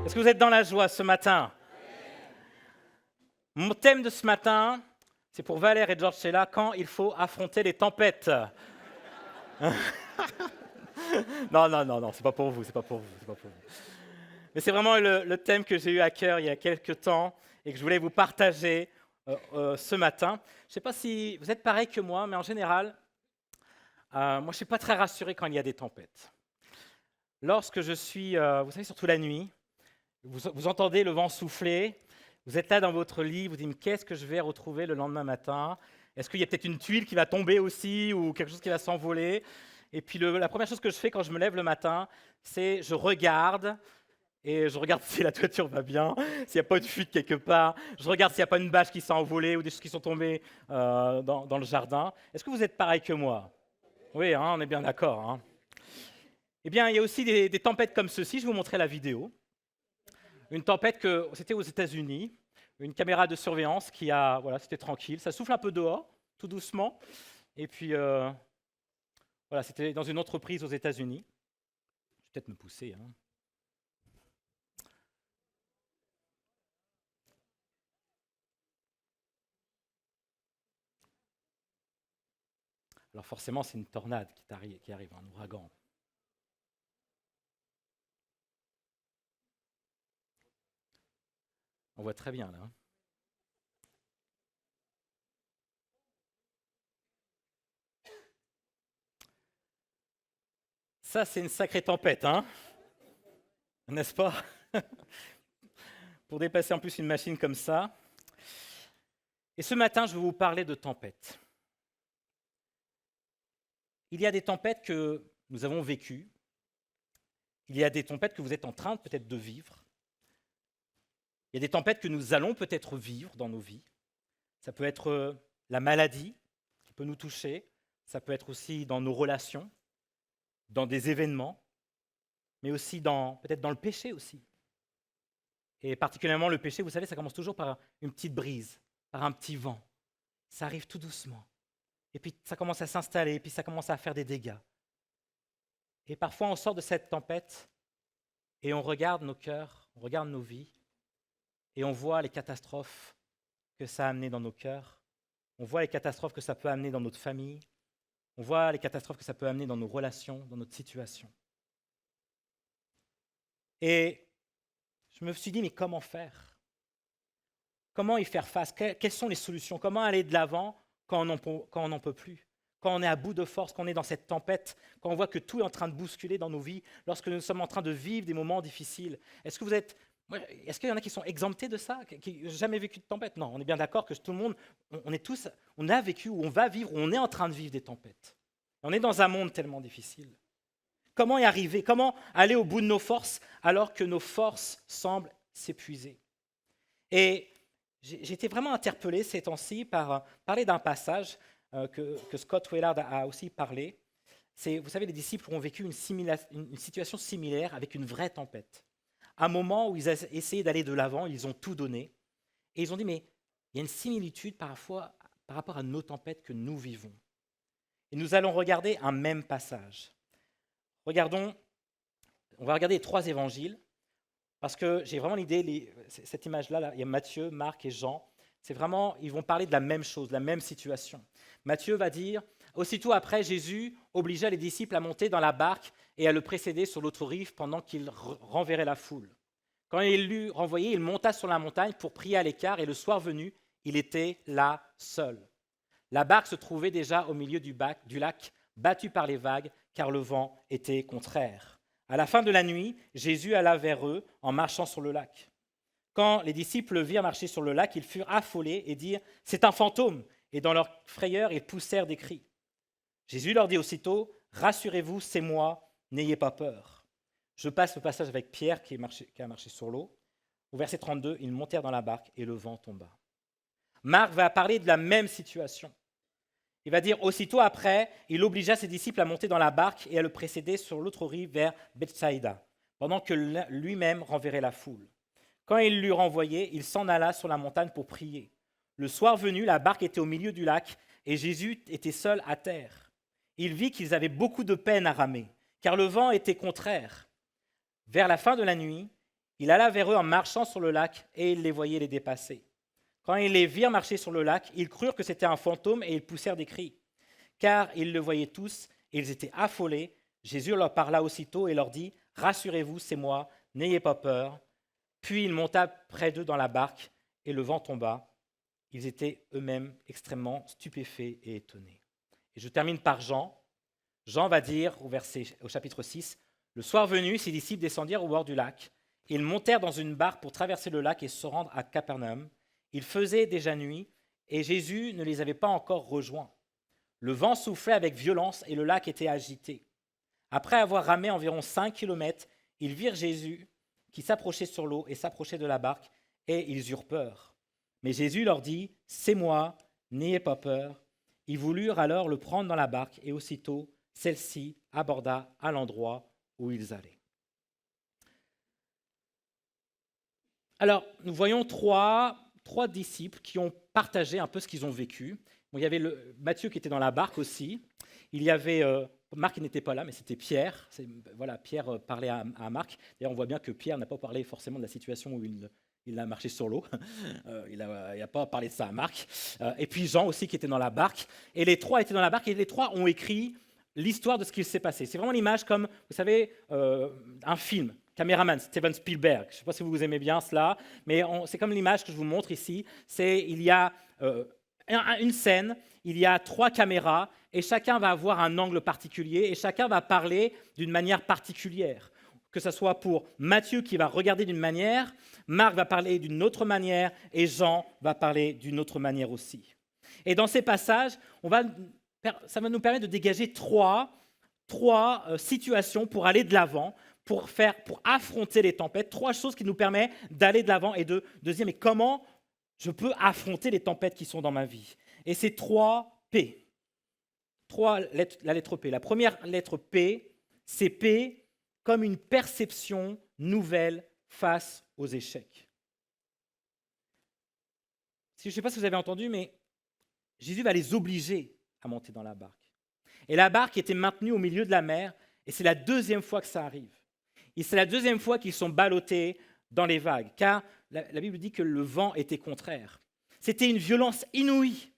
Est-ce que vous êtes dans la joie ce matin? Mon thème de ce matin, c'est pour Valère et George Sella, quand il faut affronter les tempêtes. Non, c'est pas pour vous, c'est pas pour vous, c'est pas pour vous. Mais c'est vraiment le thème que j'ai eu à cœur il y a quelques temps et que je voulais vous partager ce matin. Je ne sais pas si vous êtes pareil que moi, mais en général, moi je ne suis pas très rassuré quand il y a des tempêtes. Lorsque je suis, vous savez, surtout la nuit, vous entendez le vent souffler, vous êtes là dans votre lit, vous dites qu'est-ce que je vais retrouver le lendemain matin? Est-ce qu'il y a peut-être une tuile qui va tomber aussi ou quelque chose qui va s'envoler? Et puis la première chose que je fais quand je me lève le matin, c'est je regarde si la toiture va bien, s'il n'y a pas de fuite quelque part. Je regarde s'il n'y a pas une bâche qui s'est envolée ou des choses qui sont tombées dans le jardin. Est-ce que vous êtes pareil que moi? Oui, hein, on est bien d'accord. Hein. Eh bien, il y a aussi des tempêtes comme ceci. Je vais vous montrer la vidéo. Une tempête c'était aux États-Unis. Une caméra de surveillance voilà, c'était tranquille. Ça souffle un peu dehors, tout doucement. Et puis, voilà, c'était dans une entreprise aux États-Unis. Je vais peut-être me pousser. Hein. Alors forcément, c'est une tornade qui arrive, un ouragan. On voit très bien là. Hein. Ça, c'est une sacrée tempête, hein? N'est-ce pas? Pour dépasser en plus une machine comme ça. Et ce matin, je vais vous parler de tempêtes. Il y a des tempêtes que nous avons vécues. Il y a des tempêtes que vous êtes en train peut-être de vivre. Il y a des tempêtes que nous allons peut-être vivre dans nos vies. Ça peut être la maladie qui peut nous toucher. Ça peut être aussi dans nos relations, dans des événements, mais aussi peut-être dans le péché aussi. Et particulièrement le péché, vous savez, ça commence toujours par une petite brise, par un petit vent. Ça arrive tout doucement. Et puis ça commence à s'installer, et puis ça commence à faire des dégâts. Et parfois on sort de cette tempête et on regarde nos cœurs, on regarde nos vies, et on voit les catastrophes que ça a amenées dans nos cœurs. On voit les catastrophes que ça peut amener dans notre famille. On voit les catastrophes que ça peut amener dans nos relations, dans notre situation. Et je me suis dit, mais comment faire? Comment y faire face? Quelles sont les solutions? Comment aller de l'avant quand on n'en peut plus? Quand on est à bout de force, quand on est dans cette tempête, quand on voit que tout est en train de bousculer dans nos vies, lorsque nous sommes en train de vivre des moments difficiles. Est-ce qu'il y en a qui sont exemptés de ça, qui n'ont jamais vécu de tempête? Non, on est bien d'accord que tout le monde, on a vécu ou on va vivre ou on est en train de vivre des tempêtes. On est dans un monde tellement difficile. Comment y arriver? Comment aller au bout de nos forces alors que nos forces semblent s'épuiser? Et j'ai été vraiment interpellé ces temps-ci par parler d'un passage que Scott Willard a aussi parlé. Vous savez, les disciples ont vécu une situation similaire avec une vraie tempête. Un moment où ils essayaient d'aller de l'avant, ils ont tout donné. Et ils ont dit, mais il y a une similitude par rapport à nos tempêtes que nous vivons. Et nous allons regarder un même passage. On va regarder les 3 évangiles, parce que j'ai vraiment l'idée, cette image-là, il y a Matthieu, Marc et Jean, ils vont parler de la même chose, de la même situation. Matthieu va dire, aussitôt après, Jésus obligea les disciples à monter dans la barque et à le précéder sur l'autre rive pendant qu'il renverrait la foule. Quand il l'eut renvoyé, il monta sur la montagne pour prier à l'écart, et le soir venu, il était là seul. La barque se trouvait déjà au milieu du lac, battue par les vagues, car le vent était contraire. À la fin de la nuit, Jésus alla vers eux en marchant sur le lac. Quand les disciples le virent marcher sur le lac, ils furent affolés et dirent « C'est un fantôme !» Et dans leur frayeur, ils poussèrent des cris. Jésus leur dit aussitôt « Rassurez-vous, c'est moi, n'ayez pas peur. » Je passe le passage avec Pierre qui a marché sur l'eau. Au verset 32, ils montèrent dans la barque et le vent tomba. Marc va parler de la même situation. Il va dire, aussitôt après, il obligea ses disciples à monter dans la barque et à le précéder sur l'autre rive vers Bethsaïda, pendant que lui-même renverrait la foule. Quand il l'eut renvoyé, il s'en alla sur la montagne pour prier. Le soir venu, la barque était au milieu du lac et Jésus était seul à terre. Il vit qu'ils avaient beaucoup de peine à ramer, car le vent était contraire. Vers la fin de la nuit, il alla vers eux en marchant sur le lac, et il les voyait les dépasser. Quand ils les virent marcher sur le lac, ils crurent que c'était un fantôme et ils poussèrent des cris. Car ils le voyaient tous, et ils étaient affolés. Jésus leur parla aussitôt et leur dit, « Rassurez-vous, c'est moi, n'ayez pas peur. » Puis il monta près d'eux dans la barque, et le vent tomba. Ils étaient eux-mêmes extrêmement stupéfaits et étonnés. Et je termine par Jean. Jean va dire au chapitre 6, « Le soir venu, ses disciples descendirent au bord du lac. Ils montèrent dans une barque pour traverser le lac et se rendre à Capernaum. Il faisait déjà nuit, et Jésus ne les avait pas encore rejoints. Le vent soufflait avec violence et le lac était agité. Après avoir ramé environ 5 kilomètres, ils virent Jésus qui s'approchait sur l'eau et s'approchait de la barque, et ils eurent peur. Mais Jésus leur dit, « C'est moi, n'ayez pas peur. » Ils voulurent alors le prendre dans la barque, et aussitôt, celle-ci aborda à l'endroit où ils allaient. Alors, nous voyons trois disciples qui ont partagé un peu ce qu'ils ont vécu. Bon, il y avait Matthieu qui était dans la barque aussi. Il y avait Marc qui n'était pas là, mais c'était Pierre. Voilà, Pierre parlait à Marc. D'ailleurs, on voit bien que Pierre n'a pas parlé forcément de la situation où il a marché sur l'eau. Il n'a pas parlé de ça à Marc. Et puis Jean aussi qui était dans la barque. Et les trois étaient dans la barque et les trois ont écrit l'histoire de ce qui s'est passé. C'est vraiment l'image comme, vous savez, un film. Caméraman, Steven Spielberg. Je ne sais pas si vous aimez bien cela, mais c'est comme l'image que je vous montre ici. Il y a une scène, il y a 3 caméras, et chacun va avoir un angle particulier, et chacun va parler d'une manière particulière. Que ce soit pour Matthieu qui va regarder d'une manière, Marc va parler d'une autre manière, et Jean va parler d'une autre manière aussi. Et dans ces passages, ça va nous permettre de dégager trois situations pour aller de l'avant, pour affronter les tempêtes, 3 choses qui nous permettent d'aller de l'avant et de se dire, mais comment je peux affronter les tempêtes qui sont dans ma vie? Et c'est 3 P. La lettre P. La première lettre P, c'est P comme une perception nouvelle face aux échecs. Je ne sais pas si vous avez entendu, mais Jésus va les obliger à monter dans la barque. Et la barque était maintenue au milieu de la mer, et c'est la 2e fois que ça arrive. Et c'est la 2e fois qu'ils sont ballottés dans les vagues, car la Bible dit que le vent était contraire. C'était une violence inouïe.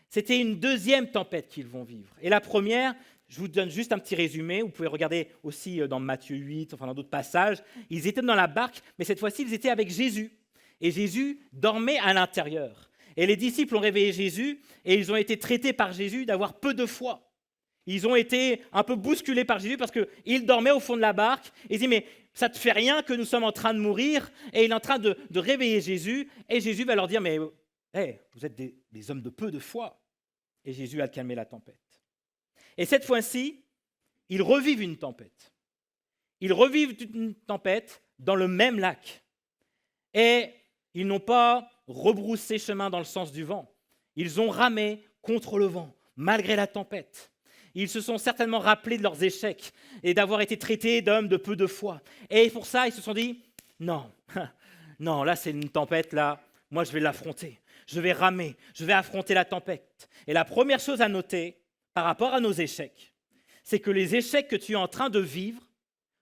C'était une 2e tempête qu'ils vont vivre. Et la première, je vous donne juste un petit résumé, vous pouvez regarder aussi dans Matthieu 8, enfin dans d'autres passages, ils étaient dans la barque, mais cette fois-ci, ils étaient avec Jésus. Et Jésus dormait à l'intérieur. Et les disciples ont réveillé Jésus, et ils ont été traités par Jésus d'avoir peu de foi. Ils ont été un peu bousculés par Jésus parce qu'il dormait au fond de la barque. Et il dit, mais ça ne te fait rien que nous sommes en train de mourir? Et il est en train de réveiller Jésus. Et Jésus va leur dire, mais vous êtes des hommes de peu de foi. Et Jésus a calmé la tempête. Et cette fois-ci, ils revivent une tempête. Ils revivent une tempête dans le même lac. Et ils n'ont pas rebroussé chemin dans le sens du vent. Ils ont ramé contre le vent, malgré la tempête. Ils se sont certainement rappelés de leurs échecs et d'avoir été traités d'hommes de peu de foi. Et pour ça, ils se sont dit, non, non, là c'est une tempête, là, moi je vais l'affronter. Je vais ramer, je vais affronter la tempête. Et la première chose à noter par rapport à nos échecs, c'est que les échecs que tu es en train de vivre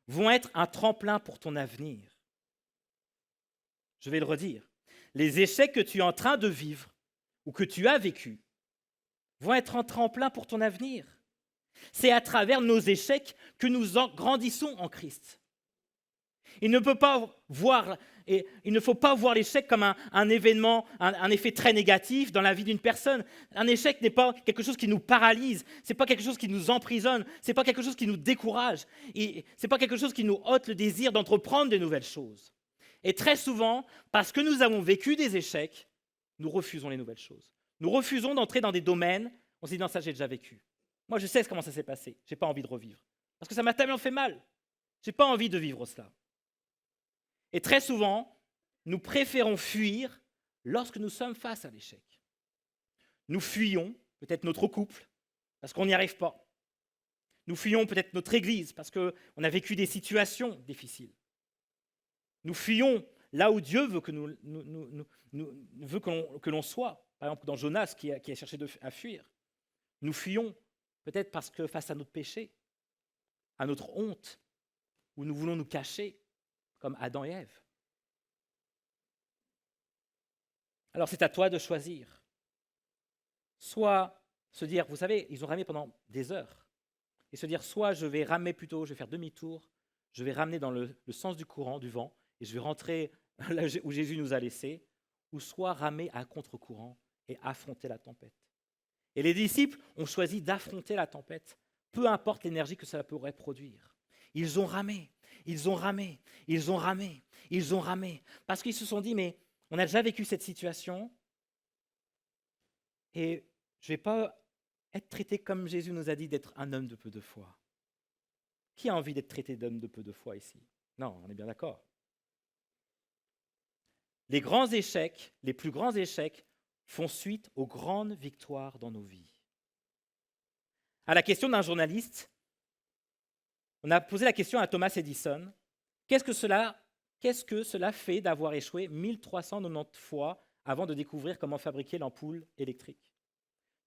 vont être un tremplin pour ton avenir. Je vais le redire. Les échecs que tu es en train de vivre ou que tu as vécu vont être un tremplin pour ton avenir. C'est à travers nos échecs que nous grandissons en Christ. Il ne faut pas voir l'échec comme un événement, un effet très négatif dans la vie d'une personne. Un échec n'est pas quelque chose qui nous paralyse, ce n'est pas quelque chose qui nous emprisonne, ce n'est pas quelque chose qui nous décourage, ce n'est pas quelque chose qui nous ôte le désir d'entreprendre de nouvelles choses. Et très souvent, parce que nous avons vécu des échecs, nous refusons les nouvelles choses. Nous refusons d'entrer dans des domaines, on se dit non, ça j'ai déjà vécu. Moi je sais comment ça s'est passé, je n'ai pas envie de revivre. Parce que ça m'a tellement fait mal, je n'ai pas envie de vivre cela. Et très souvent, nous préférons fuir lorsque nous sommes face à l'échec. Nous fuyons peut-être notre couple parce qu'on n'y arrive pas. Nous fuyons peut-être notre église parce qu'on a vécu des situations difficiles. Nous fuyons là où Dieu veut que l'on soit. Par exemple, dans Jonas qui a cherché à fuir. Nous fuyons peut-être parce que face à notre péché. à notre honte, où nous voulons nous cacher, comme Adam et Ève. Alors c'est à toi de choisir. Soit se dire, vous savez, ils ont ramé pendant des heures, et se dire, soit je vais ramer plutôt, je vais faire demi-tour, je vais ramener dans le sens du courant, du vent, et je vais rentrer là où Jésus nous a laissés, ou soit ramer à contre-courant et affronter la tempête. Et les disciples ont choisi d'affronter la tempête, peu importe l'énergie que cela pourrait produire. Ils ont ramé, ils ont ramé, ils ont ramé, ils ont ramé, parce qu'ils se sont dit, mais on a déjà vécu cette situation, et je ne vais pas être traité comme Jésus nous a dit d'être un homme de peu de foi. Qui a envie d'être traité d'homme de peu de foi ici? Non, on est bien d'accord. Les grands échecs, les plus grands échecs, font suite aux grandes victoires dans nos vies. À la question d'un journaliste, on a posé la question à Thomas Edison, qu'est-ce que cela fait d'avoir échoué 1390 fois avant de découvrir comment fabriquer l'ampoule électrique?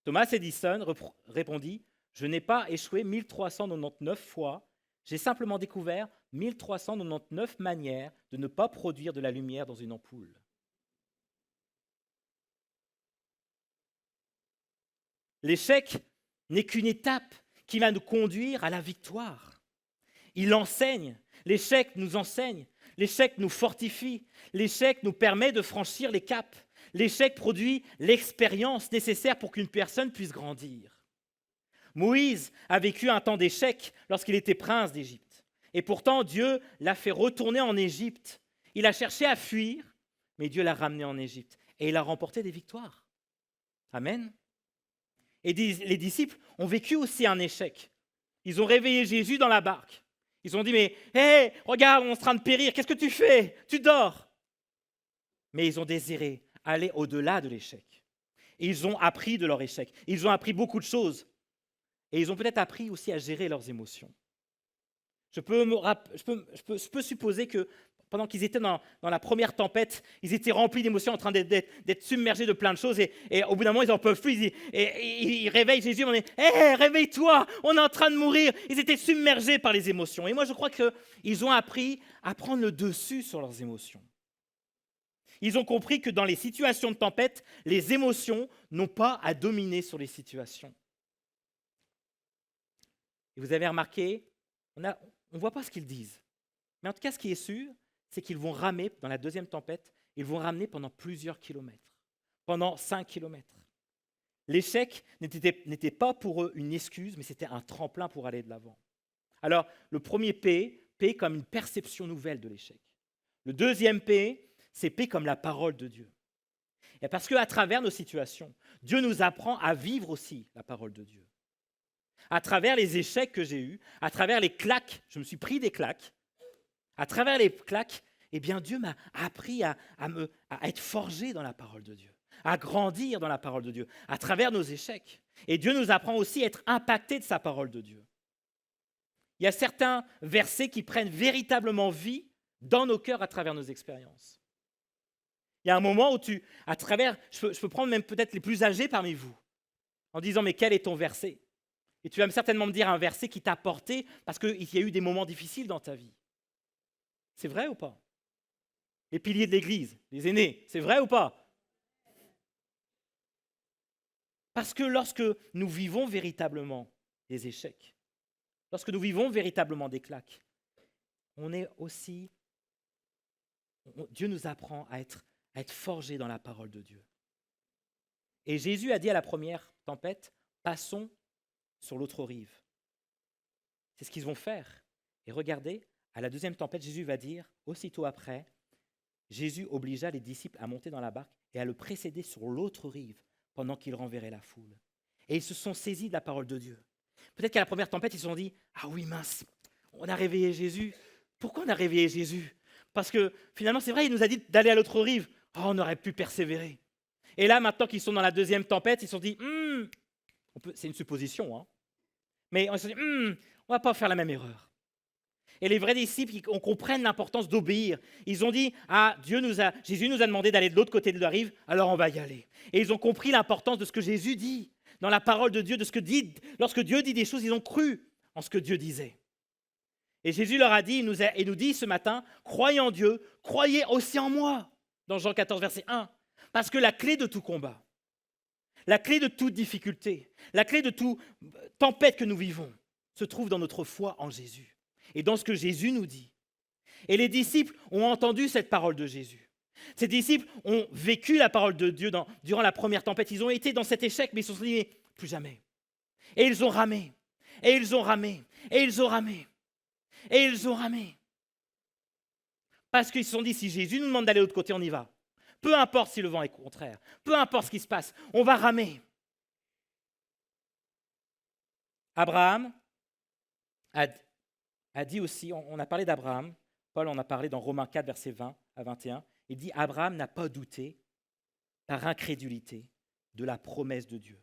Thomas Edison répondit, je n'ai pas échoué 1399 fois, j'ai simplement découvert 1399 manières de ne pas produire de la lumière dans une ampoule. L'échec n'est qu'une étape qui va nous conduire à la victoire. Il enseigne, l'échec nous enseigne, l'échec nous fortifie, l'échec nous permet de franchir les caps, l'échec produit l'expérience nécessaire pour qu'une personne puisse grandir. Moïse a vécu un temps d'échec lorsqu'il était prince d'Égypte. Et pourtant, Dieu l'a fait retourner en Égypte. Il a cherché à fuir, mais Dieu l'a ramené en Égypte. Et il a remporté des victoires. Amen. Et les disciples ont vécu aussi un échec. Ils ont réveillé Jésus dans la barque. Ils ont dit, mais hé, regarde, on est en train de périr, qu'est-ce que tu fais? Tu dors. Mais ils ont désiré aller au-delà de l'échec. Et ils ont appris de leur échec. Ils ont appris beaucoup de choses. Et ils ont peut-être appris aussi à gérer leurs émotions. Je peux supposer que pendant qu'ils étaient dans la première tempête, ils étaient remplis d'émotions, en train d'être submergés de plein de choses. Et au bout d'un moment, ils n'en peuvent plus. Ils réveillent Jésus. On dit, hé, réveille-toi, on est en train de mourir. Ils étaient submergés par les émotions. Et moi, je crois qu'ils ont appris à prendre le dessus sur leurs émotions. Ils ont compris que dans les situations de tempête, les émotions n'ont pas à dominer sur les situations. Et vous avez remarqué, on ne voit pas ce qu'ils disent. Mais en tout cas, ce qui est sûr, c'est qu'ils vont ramer dans la deuxième tempête, ils vont ramener pendant plusieurs kilomètres, pendant 5 kilomètres. L'échec n'était pas pour eux une excuse, mais c'était un tremplin pour aller de l'avant. Alors, le premier P comme une perception nouvelle de l'échec. Le deuxième P, c'est P comme la parole de Dieu. Et parce qu'à travers nos situations, Dieu nous apprend à vivre aussi la parole de Dieu. À travers les échecs que j'ai eus, à travers les claques, je me suis pris des claques, à travers les claques, eh bien Dieu m'a appris à être forgé dans la parole de Dieu, à grandir dans la parole de Dieu, à travers nos échecs. Et Dieu nous apprend aussi à être impacté de sa parole de Dieu. Il y a certains versets qui prennent véritablement vie dans nos cœurs à travers nos expériences. Il y a un moment où je peux prendre même peut-être les plus âgés parmi vous, en disant, mais quel est ton verset? Et tu vas certainement me dire un verset qui t'a porté parce qu'il y a eu des moments difficiles dans ta vie. C'est vrai ou pas? Les piliers de l'Église, les aînés, c'est vrai ou pas? Parce que lorsque nous vivons véritablement des échecs, lorsque nous vivons véritablement des claques, Dieu nous apprend à être forgés dans la parole de Dieu. Et Jésus a dit à la première tempête, passons sur l'autre rive. C'est ce qu'ils vont faire. Et regardez, à la deuxième tempête, Jésus va dire, aussitôt après, Jésus obligea les disciples à monter dans la barque et à le précéder sur l'autre rive pendant qu'il renverrait la foule. Et ils se sont saisis de la parole de Dieu. Peut-être qu'à la première tempête, ils se sont dit, ah oui mince, on a réveillé Jésus. Pourquoi on a réveillé Jésus? Parce que finalement, c'est vrai, il nous a dit d'aller à l'autre rive. Oh, on aurait pu persévérer. Et là, maintenant qu'ils sont dans la deuxième tempête, ils se sont dit, c'est une supposition, hein, mais on se dit, on ne va pas faire la même erreur. Et les vrais disciples, on comprenne l'importance d'obéir. Ils ont dit, Jésus nous a demandé d'aller de l'autre côté de la rive, alors on va y aller. Et ils ont compris l'importance de ce que Jésus dit, dans la parole de Dieu, lorsque Dieu dit des choses, ils ont cru en ce que Dieu disait. Et Jésus leur a dit, il nous dit ce matin, croyez en Dieu, croyez aussi en moi, dans Jean 14, verset 1. Parce que la clé de tout combat, la clé de toute difficulté, la clé de toute tempête que nous vivons, se trouve dans notre foi en Jésus et dans ce que Jésus nous dit. Et les disciples ont entendu cette parole de Jésus. Ces disciples ont vécu la parole de Dieu durant la première tempête. Ils ont été dans cet échec, mais ils se sont dit, plus jamais. Et ils ont ramé, et ils ont ramé, et ils ont ramé, et ils ont ramé. Parce qu'ils se sont dit, si Jésus nous demande d'aller de l'autre côté, on y va. Peu importe si le vent est contraire, peu importe ce qui se passe, on va ramer. Abraham a dit aussi, on a parlé d'Abraham, Paul en a parlé dans Romains 4, versets 20 à 21, il dit, Abraham n'a pas douté par incrédulité de la promesse de Dieu,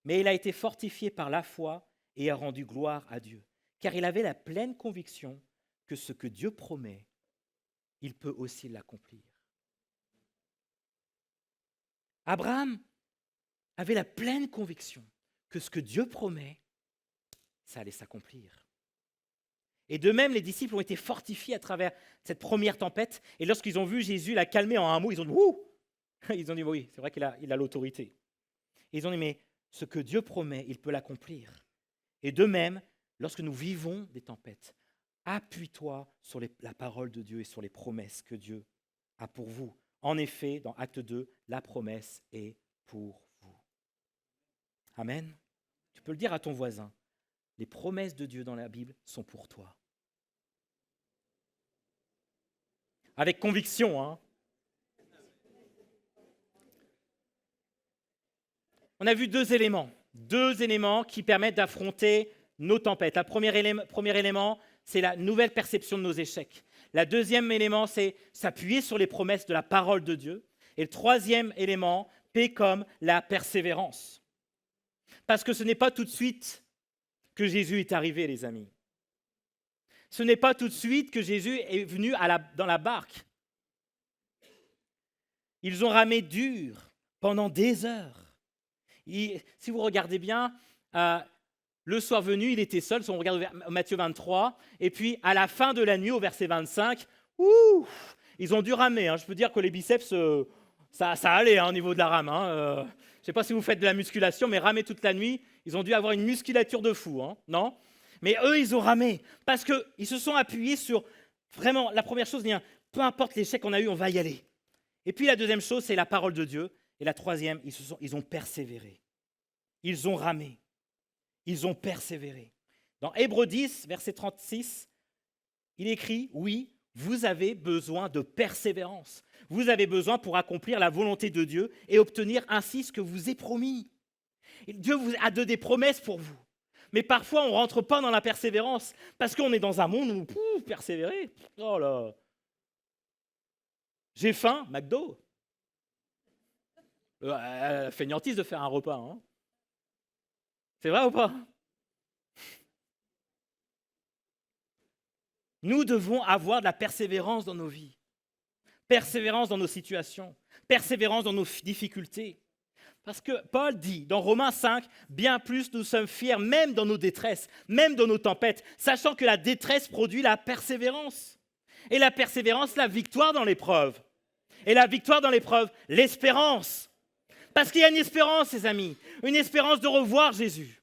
mais il a été fortifié par la foi et a rendu gloire à Dieu, car il avait la pleine conviction que ce que Dieu promet, il peut aussi l'accomplir. Abraham avait la pleine conviction que ce que Dieu promet, ça allait s'accomplir. Et de même, les disciples ont été fortifiés à travers cette première tempête. Et lorsqu'ils ont vu Jésus la calmer en un mot, ils ont dit « Ouh !» Ils ont dit « Oui, c'est vrai qu'il a l'autorité. » Et ils ont dit « Mais ce que Dieu promet, il peut l'accomplir. » Et de même, lorsque nous vivons des tempêtes, appuie-toi sur la parole de Dieu et sur les promesses que Dieu a pour vous. En effet, dans Acte 2, la promesse est pour vous. Amen. Tu peux le dire à ton voisin. Les promesses de Dieu dans la Bible sont pour toi. Avec conviction, hein. On a vu deux éléments qui permettent d'affronter nos tempêtes. Le premier élément, c'est la nouvelle perception de nos échecs. Le deuxième élément, c'est s'appuyer sur les promesses de la parole de Dieu. Et le troisième élément, P comme la persévérance. Parce que ce n'est pas tout de suite que Jésus est arrivé, les amis. Ce n'est pas tout de suite que Jésus est venu dans la barque. Ils ont ramé dur pendant des heures. Si vous regardez bien, le soir venu, il était seul, si on regarde Matthieu 23, et puis à la fin de la nuit, au verset 25, ils ont dû ramer. Je peux dire que les biceps, ça allait au niveau de la rame. Je ne sais pas si vous faites de la musculation, mais ramer toute la nuit, ils ont dû avoir une musculature de fou, non? Mais eux, ils ont ramé, parce qu'ils se sont appuyés sur, vraiment, la première chose, peu importe l'échec qu'on a eu, on va y aller. Et puis la deuxième chose, c'est la parole de Dieu. Et la troisième, ils ont persévéré. Ils ont ramé. Ils ont persévéré. Dans Hébreux 10, verset 36, il écrit, oui, vous avez besoin de persévérance. Vous avez besoin pour accomplir la volonté de Dieu et obtenir ainsi ce que vous est promis. Dieu vous a donné des promesses pour vous. Mais parfois, on ne rentre pas dans la persévérance parce qu'on est dans un monde où, persévérer, oh là, j'ai faim, McDo. Fainéantise de faire un repas. C'est vrai ou pas? Nous devons avoir de la persévérance dans nos vies, persévérance dans nos situations, persévérance dans nos difficultés. Parce que Paul dit dans Romains 5, bien plus nous sommes fiers, même dans nos détresses, même dans nos tempêtes, sachant que la détresse produit la persévérance. Et la persévérance, la victoire dans l'épreuve. Et la victoire dans l'épreuve, l'espérance. Parce qu'il y a une espérance, les amis, une espérance de revoir Jésus.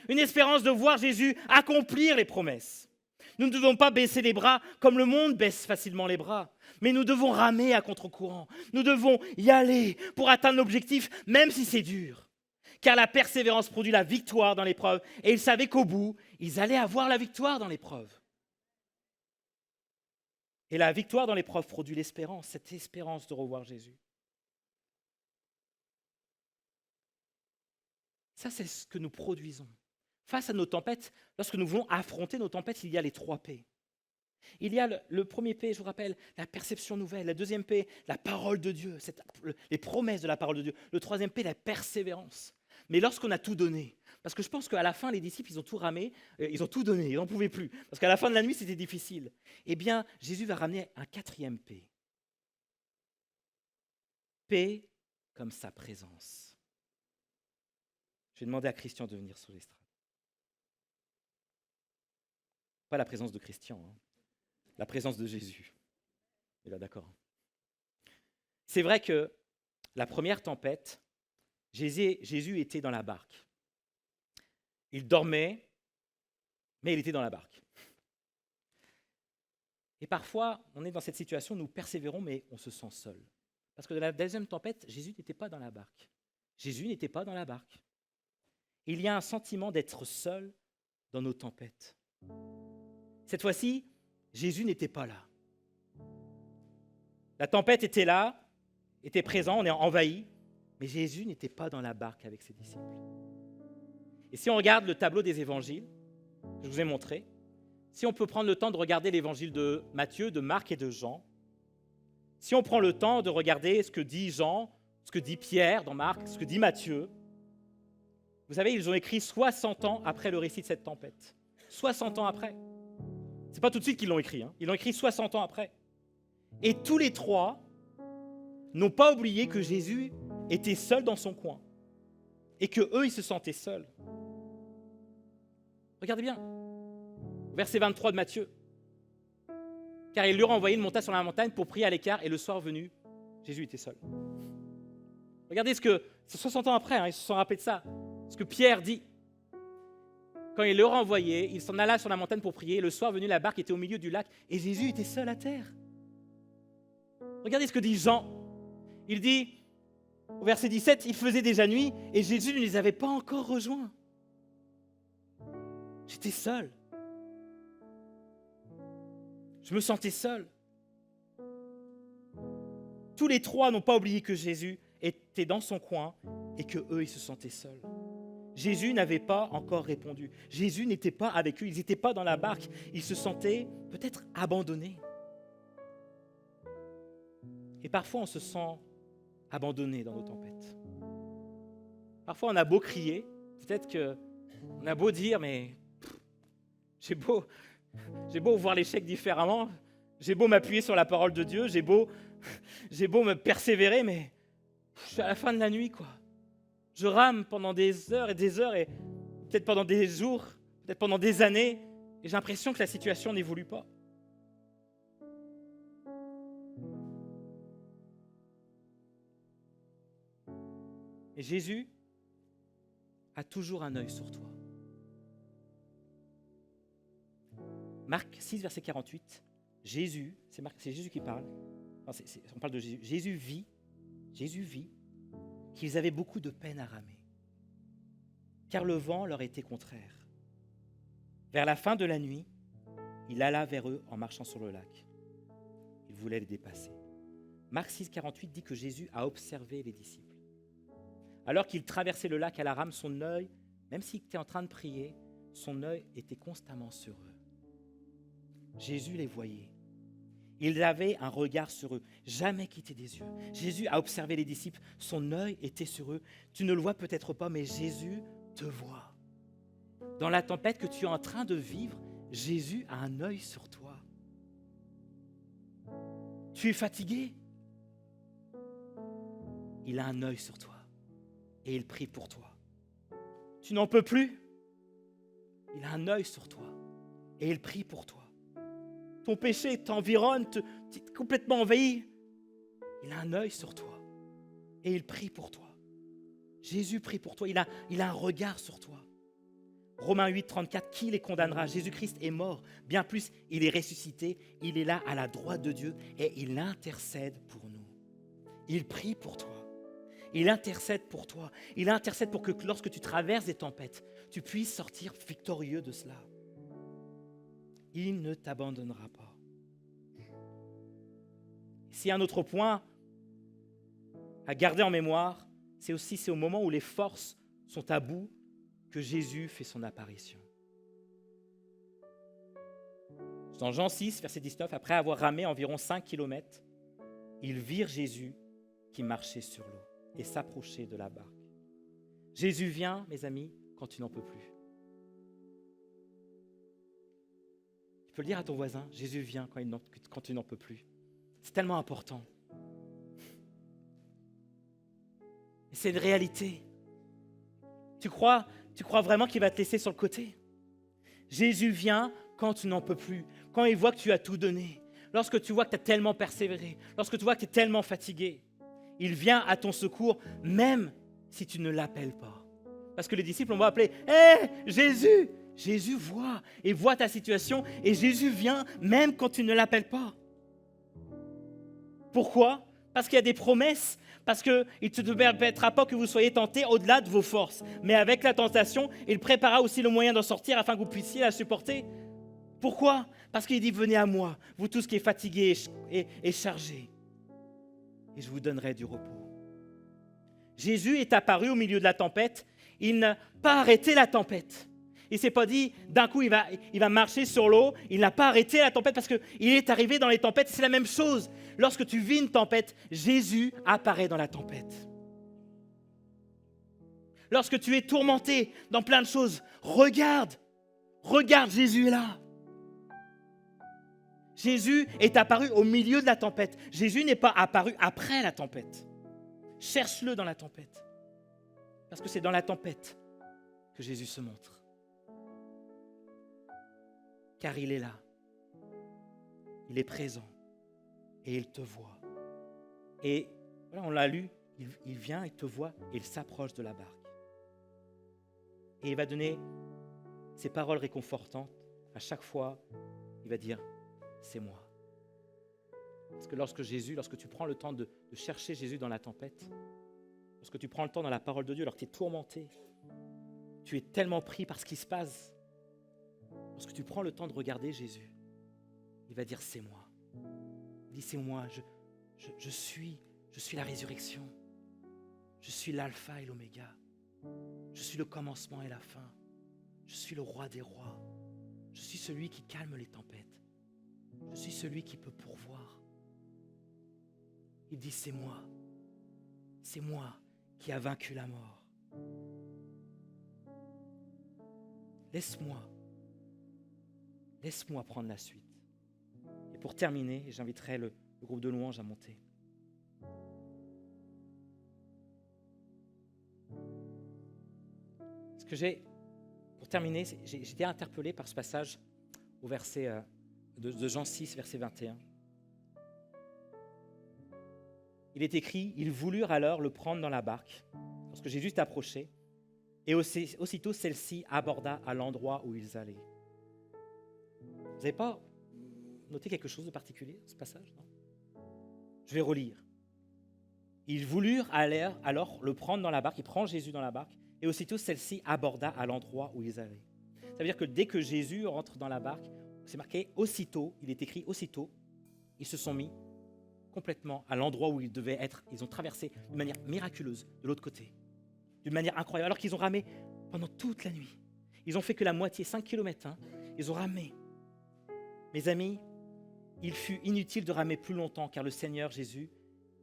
Une espérance de voir Jésus accomplir les promesses. Nous ne devons pas baisser les bras comme le monde baisse facilement les bras. Mais nous devons ramer à contre-courant. Nous devons y aller pour atteindre l'objectif, même si c'est dur. Car la persévérance produit la victoire dans l'épreuve. Et ils savaient qu'au bout, ils allaient avoir la victoire dans l'épreuve. Et la victoire dans l'épreuve produit l'espérance, cette espérance de revoir Jésus. Ça, c'est ce que nous produisons. Face à nos tempêtes, lorsque nous voulons affronter nos tempêtes, il y a les 3 P. Il y a le premier P, je vous rappelle, la perception nouvelle. La deuxième P, la parole de Dieu, les promesses de la parole de Dieu. Le troisième P, la persévérance. Mais lorsqu'on a tout donné, parce que je pense qu'à la fin, les disciples, ils ont tout ramé, ils ont tout donné, ils n'en pouvaient plus. Parce qu'à la fin de la nuit, c'était difficile. Eh bien, Jésus va ramener un 4e P. P comme sa présence. Je vais demander à Christian de venir sur l'estrade. Pas la présence de Christian, hein. La présence de Jésus. Et là, d'accord. C'est vrai que la première tempête, Jésus était dans la barque. Il dormait, mais il était dans la barque. Et parfois, on est dans cette situation, nous persévérons, mais on se sent seul. Parce que dans la deuxième tempête, Jésus n'était pas dans la barque. Jésus n'était pas dans la barque. Il y a un sentiment d'être seul dans nos tempêtes. Cette fois-ci, Jésus n'était pas là. La tempête était là, était présente, on est envahi, mais Jésus n'était pas dans la barque avec ses disciples. Et si on regarde le tableau des évangiles, que je vous ai montré, si on peut prendre le temps de regarder l'évangile de Matthieu, de Marc et de Jean, si on prend le temps de regarder ce que dit Jean, ce que dit Pierre dans Marc, ce que dit Matthieu, vous savez, ils ont écrit 60 ans après le récit de cette tempête. 60 ans après. Ce n'est pas tout de suite qu'ils l'ont écrit, hein. Ils l'ont écrit 60 ans après. Et tous les trois n'ont pas oublié que Jésus était seul dans son coin et qu'eux, ils se sentaient seuls. Regardez bien, verset 23 de Matthieu. Car il leur a envoyé, il monta sur la montagne pour prier à l'écart, et le soir venu, Jésus était seul. Regardez c'est 60 ans après, hein, ils se sont rappelés de ça, ce que Pierre dit. Quand il leur a envoyé, il s'en alla sur la montagne pour prier, et le soir venu, la barque était au milieu du lac, et Jésus était seul à terre. Regardez ce que dit Jean. Il dit, au verset 17, il faisait déjà nuit, et Jésus ne les avait pas encore rejoints. J'étais seul. Je me sentais seul. Tous les trois n'ont pas oublié que Jésus était dans son coin et qu'eux, ils se sentaient seuls. Jésus n'avait pas encore répondu. Jésus n'était pas avec eux, ils n'étaient pas dans la barque. Ils se sentaient peut-être abandonnés. Et parfois, on se sent abandonné dans nos tempêtes. Parfois, on a beau crier, peut-être qu'on a beau dire, mais j'ai beau voir l'échec différemment, j'ai beau m'appuyer sur la parole de Dieu, j'ai beau me persévérer, mais je suis à la fin de la nuit, quoi. Je rame pendant des heures, et peut-être pendant des jours, peut-être pendant des années, et j'ai l'impression que la situation n'évolue pas. Et Jésus a toujours un œil sur toi. Marc 6, verset 48, Jésus, c'est Jésus qui parle, on parle de Jésus. Jésus vit qu'ils avaient beaucoup de peine à ramer, car le vent leur était contraire. Vers la fin de la nuit, il alla vers eux en marchant sur le lac. Il voulait les dépasser. Marc 6, 48 dit que Jésus a observé les disciples. Alors qu'il traversait le lac à la rame, son œil, même s'il était en train de prier, son œil était constamment sur eux. Jésus les voyait. Il avait un regard sur eux, jamais quitté des yeux. Jésus a observé les disciples, son œil était sur eux. Tu ne le vois peut-être pas, mais Jésus te voit. Dans la tempête que tu es en train de vivre, Jésus a un œil sur toi. Tu es fatigué? Il a un œil sur toi et il prie pour toi. Tu n'en peux plus? Il a un œil sur toi et il prie pour toi. Ton péché t'environne, t'es complètement envahi. Il a un œil sur toi et il prie pour toi. Jésus prie pour toi, il a un regard sur toi. Romains 8, 34, qui les condamnera? Jésus-Christ est mort, bien plus, il est ressuscité, il est là à la droite de Dieu et il intercède pour nous. Il prie pour toi, il intercède pour toi, il intercède pour que lorsque tu traverses des tempêtes, tu puisses sortir victorieux de cela. Il ne t'abandonnera pas. S'il y a un autre point à garder en mémoire, c'est au moment où les forces sont à bout que Jésus fait son apparition. Dans Jean 6, verset 19, après avoir ramé environ 5 kilomètres, ils virent Jésus qui marchait sur l'eau et s'approchait de la barque. Jésus vient, mes amis, quand tu n'en peux plus. Tu peux le dire à ton voisin, Jésus vient quand tu n'en peux plus. C'est tellement important. Et c'est une réalité. Tu crois vraiment qu'il va te laisser sur le côté? Jésus vient quand tu n'en peux plus, quand il voit que tu as tout donné, lorsque tu vois que tu as tellement persévéré, lorsque tu vois que tu es tellement fatigué, il vient à ton secours même si tu ne l'appelles pas. Parce que les disciples, on va appeler « Hé, Jésus !» Jésus voit et voit ta situation et Jésus vient même quand tu ne l'appelles pas. Pourquoi ? Parce qu'il y a des promesses, parce qu'il ne te permettra pas que vous soyez tentés au-delà de vos forces. Mais avec la tentation, il préparera aussi le moyen d'en sortir afin que vous puissiez la supporter. Pourquoi ? Parce qu'il dit « Venez à moi, vous tous qui êtes fatigués et chargés, et je vous donnerai du repos. » Jésus est apparu au milieu de la tempête. Il n'a pas arrêté la tempête. Il ne s'est pas dit, d'un coup, il va marcher sur l'eau. Il n'a pas arrêté la tempête parce qu'il est arrivé dans les tempêtes. C'est la même chose. Lorsque tu vis une tempête, Jésus apparaît dans la tempête. Lorsque tu es tourmenté dans plein de choses, regarde, Jésus est là. Jésus est apparu au milieu de la tempête. Jésus n'est pas apparu après la tempête. Cherche-le dans la tempête. Parce que c'est dans la tempête que Jésus se montre. Car il est là. Il est présent. Et il te voit. Et voilà, on l'a lu, il vient, il te voit et il s'approche de la barque. Et il va donner ces paroles réconfortantes. À chaque fois, il va dire, c'est moi. Parce que lorsque tu prends le temps de chercher Jésus dans la tempête, lorsque tu prends le temps dans la parole de Dieu, alors que tu es tourmenté, tu es tellement pris par ce qui se passe. Lorsque tu prends le temps de regarder Jésus, il va dire, c'est moi. Il dit, c'est moi, je suis la résurrection. Je suis l'alpha et l'oméga. Je suis le commencement et la fin. Je suis le roi des rois. Je suis celui qui calme les tempêtes. Je suis celui qui peut pourvoir. Il dit, c'est moi. C'est moi qui a vaincu la mort. Laisse-moi prendre la suite. Et pour terminer, j'inviterai le groupe de louanges à monter. Pour terminer, j'ai été interpellé par ce passage au verset de Jean 6, verset 21. Il est écrit, ils voulurent alors le prendre dans la barque, lorsque Jésus est approché, et aussitôt celle-ci aborda à l'endroit où ils allaient. Vous n'avez pas noté quelque chose de particulier dans ce passage, non ? Je vais relire. Ils voulurent alors le prendre dans la barque, il prend Jésus dans la barque, et aussitôt celle-ci aborda à l'endroit où ils allaient. Ça veut dire que dès que Jésus rentre dans la barque, c'est marqué aussitôt, il est écrit aussitôt, ils se sont mis complètement à l'endroit où ils devaient être. Ils ont traversé d'une manière miraculeuse de l'autre côté, d'une manière incroyable, alors qu'ils ont ramé pendant toute la nuit. Ils ont fait que la moitié, 5 km, ils ont ramé. Mes amis, il fut inutile de ramer plus longtemps, car le Seigneur Jésus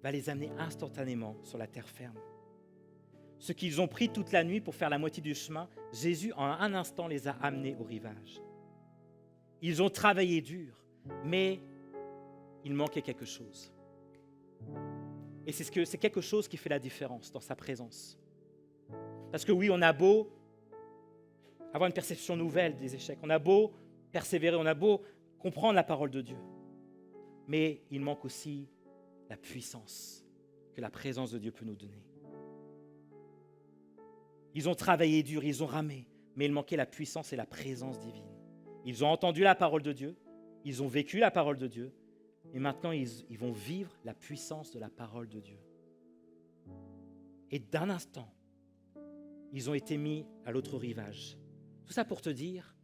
va les amener instantanément sur la terre ferme. Ce qu'ils ont pris toute la nuit pour faire la moitié du chemin, Jésus en un instant les a amenés au rivage. Ils ont travaillé dur, mais il manquait quelque chose. Et c'est quelque chose qui fait la différence dans sa présence. Parce que oui, on a beau avoir une perception nouvelle des échecs, on a beau persévérer, on a beau comprendre la parole de Dieu, mais il manque aussi la puissance que la présence de Dieu peut nous donner. Ils ont travaillé dur, ils ont ramé, mais il manquait la puissance et la présence divine. Ils ont entendu la parole de Dieu, ils ont vécu la parole de Dieu, et maintenant ils vont vivre la puissance de la parole de Dieu. Et d'un instant, ils ont été mis à l'autre rivage. Tout ça pour te dire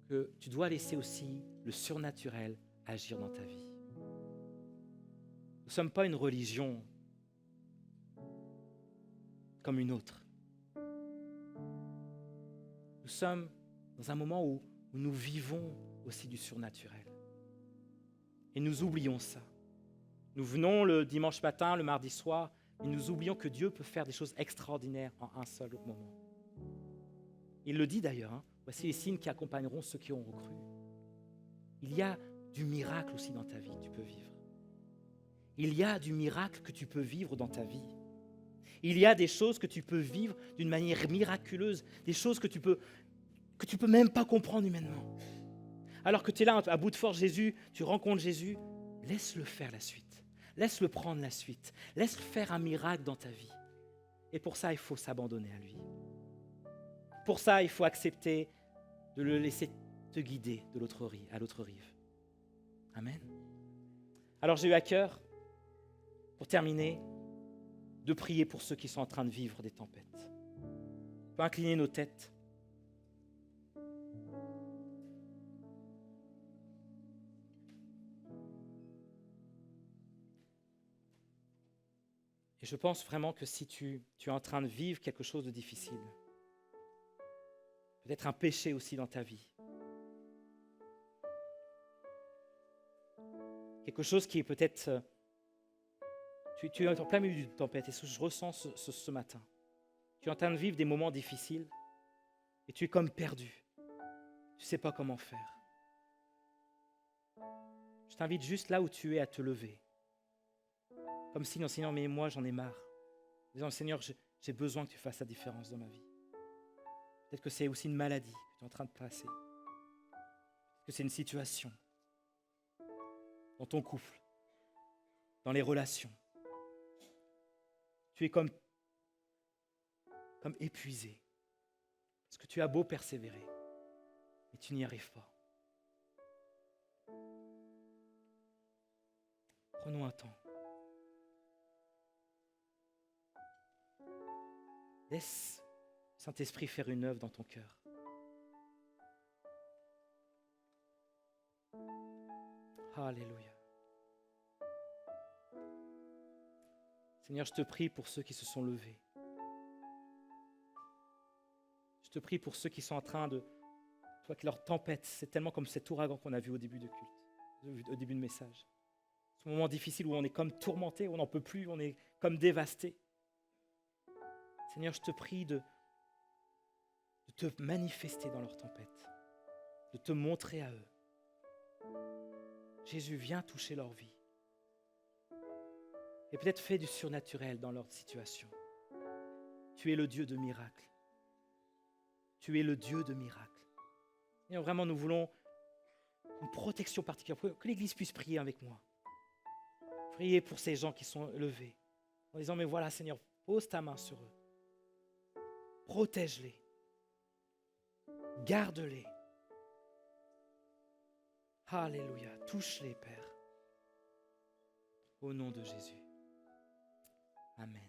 que tu dois laisser aussi le surnaturel agir dans ta vie. Nous ne sommes pas une religion comme une autre. Nous sommes dans un moment où nous vivons aussi du surnaturel. Et nous oublions ça. Nous venons le dimanche matin, le mardi soir, et nous oublions que Dieu peut faire des choses extraordinaires en un seul moment. Il le dit d'ailleurs, voici les signes qui accompagneront ceux qui auront cru. Il y a du miracle aussi dans ta vie que tu peux vivre. Il y a du miracle que tu peux vivre dans ta vie. Il y a des choses que tu peux vivre d'une manière miraculeuse, des choses que tu peux même pas comprendre humainement. Alors que tu es là à bout de force, Jésus, tu rencontres Jésus, laisse-le faire la suite. Laisse-le prendre la suite. Laisse-le faire un miracle dans ta vie. Et pour ça, il faut s'abandonner à lui. Pour ça, il faut accepter de le laisser te guider à l'autre rive. Amen. Alors j'ai eu à cœur, pour terminer, de prier pour ceux qui sont en train de vivre des tempêtes. On peut incliner nos têtes. Et je pense vraiment que si tu es en train de vivre quelque chose de difficile, peut-être un péché aussi dans ta vie, quelque chose qui est peut-être... Tu es en plein milieu d'une tempête, et ce que je ressens ce matin. Tu es en train de vivre des moments difficiles, et tu es comme perdu. Tu ne sais pas comment faire. Je t'invite juste là où tu es à te lever. Comme si, non, Seigneur, mais moi j'en ai marre. En disant, Seigneur, j'ai besoin que tu fasses la différence dans ma vie. Peut-être que c'est aussi une maladie que tu es en train de passer. Peut-être que c'est une situation dans ton couple, dans les relations. Tu es comme épuisé. Parce que tu as beau persévérer, mais tu n'y arrives pas. Prenons un temps. Laisse Saint-Esprit faire une œuvre dans ton cœur. Alléluia. Seigneur, je te prie pour ceux qui se sont levés. Je te prie pour ceux qui sont en train de... Toi, que leur tempête, c'est tellement comme cet ouragan qu'on a vu au début de culte, au début de message. Ce moment difficile où on est comme tourmenté, où on n'en peut plus, on est comme dévasté. Seigneur, je te prie de te manifester dans leur tempête, de te montrer à eux. Jésus, viens toucher leur vie. Et peut-être fais du surnaturel dans leur situation. Tu es le Dieu de miracles. Tu es le Dieu de miracles. Et vraiment, nous voulons une protection particulière, que l'Église puisse prier avec moi. Prier pour ces gens qui sont levés, en disant, mais voilà, Seigneur, pose ta main sur eux. Protège-les. Garde-les. Alléluia. Touche-les, Père. Au nom de Jésus. Amen.